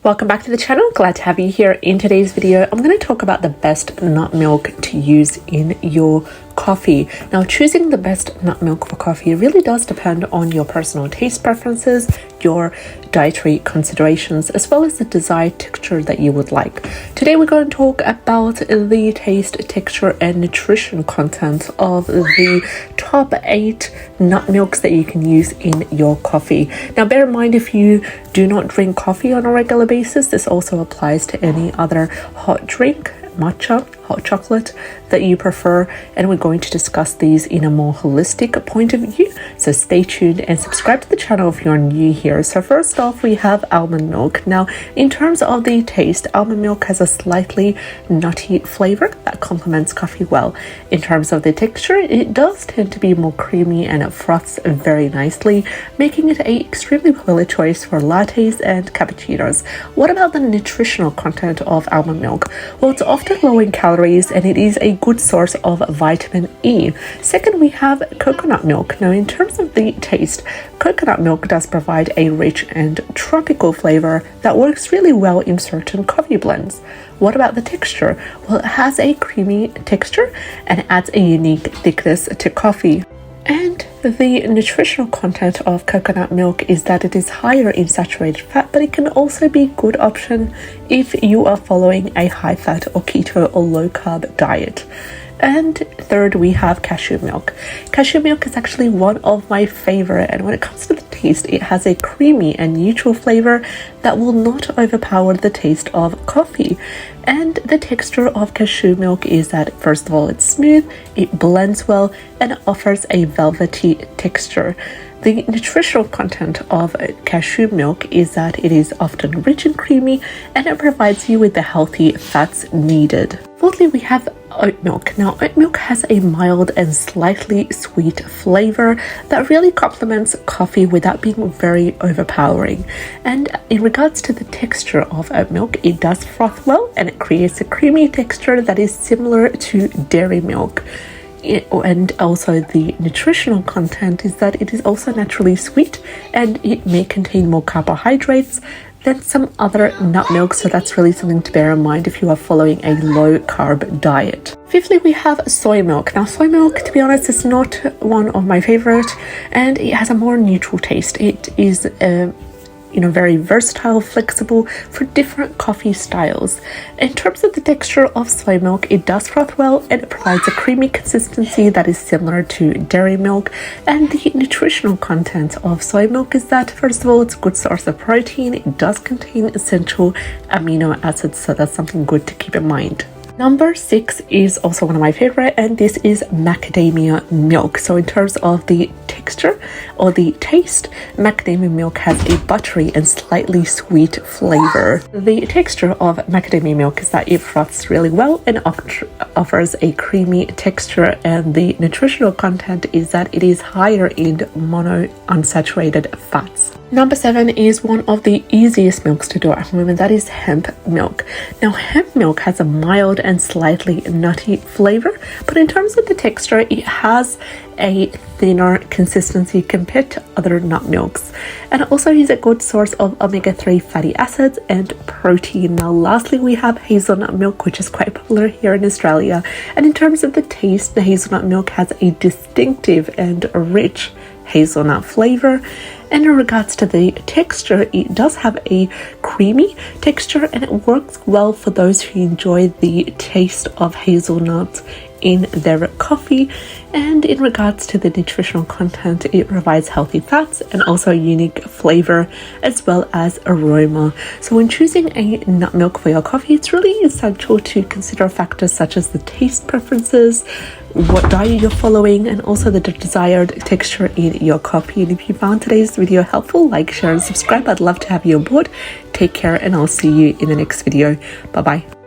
Welcome back to the channel. Glad to have you here. In today's video, I'm going to talk about the best nut milk to use in your coffee. Now, choosing the best nut milk for coffee really does depend on your personal taste preferences, your dietary considerations, as well as the desired texture that you would like. Today, we're going to talk about the taste, texture, and nutrition content of the top 8 nut milks that you can use in your coffee. Now, bear in mind, if you do not drink coffee on a regular basis, this also applies to any other hot drink, matcha, hot chocolate that you prefer, and we're going to discuss these in a more holistic point of view. So stay tuned and subscribe to the channel if you're new here. So first off, we have almond milk. Now, in terms of the taste, almond milk has a slightly nutty flavor that complements coffee well. In terms of the texture, it does tend to be more creamy and it froths very nicely, making it an extremely popular choice for lattes and cappuccinos. What about the nutritional content of almond milk? Well, it's often low in calories and it is a good source of vitamin E. Second, we have coconut milk. Now, in terms of the taste, coconut milk does provide a rich and tropical flavor that works really well in certain coffee blends. What about the texture? Well, it has a creamy texture and adds a unique thickness to coffee. And the nutritional content of coconut milk is that it is higher in saturated fat, but it can also be a good option if you are following a high fat or keto or low carb diet. And third, we have cashew milk. Cashew milk is actually one of my favorite, and when it comes to the taste, it has a creamy and neutral flavor that will not overpower the taste of coffee. And the texture of cashew milk is that, first of all, it's smooth, it blends well, and offers a velvety texture. The nutritional content of cashew milk is that it is often rich and creamy, and it provides you with the healthy fats needed. Fourthly, we have oat milk. Now, oat milk has a mild and slightly sweet flavor that really complements coffee without being very overpowering. And in regards to the texture of oat milk, it does froth well and it creates a creamy texture that is similar to dairy milk. And also the nutritional content is that it is also naturally sweet and it may contain more carbohydrates than some other nut milk, so that's really something to bear in mind if you are following a low carb diet. Fifthly, we have soy milk. Now, soy milk, to be honest, is not one of my favorite, and it has a more neutral taste. It is very versatile, flexible for different coffee styles. In terms of the texture of soy milk, it does froth well and it provides a creamy consistency that is similar to dairy milk. And the nutritional content of soy milk is that, first of all, it's a good source of protein. It does contain essential amino acids, so that's something good to keep in mind. Number 6 is also one of my favorite, and this is macadamia milk. So in terms of the texture or the taste, macadamia milk has a buttery and slightly sweet flavor. The texture of macadamia milk is that it froths really well and offers a creamy texture, and the nutritional content is that it is higher in monounsaturated fats. Number 7 is one of the easiest milks to do at home, and that is hemp milk. Now, hemp milk has a mild and slightly nutty flavor, but in terms of the texture, it has a thinner consistency compared to other nut milks, and it also is a good source of omega-3 fatty acids and protein. Now, lastly, we have hazelnut milk, which is quite popular here in Australia, and in terms of the taste, the hazelnut milk has a distinctive and rich hazelnut flavor. And in regards to the texture, it does have a creamy texture and it works well for those who enjoy the taste of hazelnuts in their coffee. And in regards to the nutritional content, it provides healthy fats and also unique flavor as well as aroma. So when choosing a nut milk for your coffee, it's really essential to consider factors such as the taste preferences, what diet you're following, and also the desired texture in your coffee. And if you found today's video helpful, like, share, and subscribe. I'd love to have you on board. Take care, and I'll see you in the next video. Bye bye.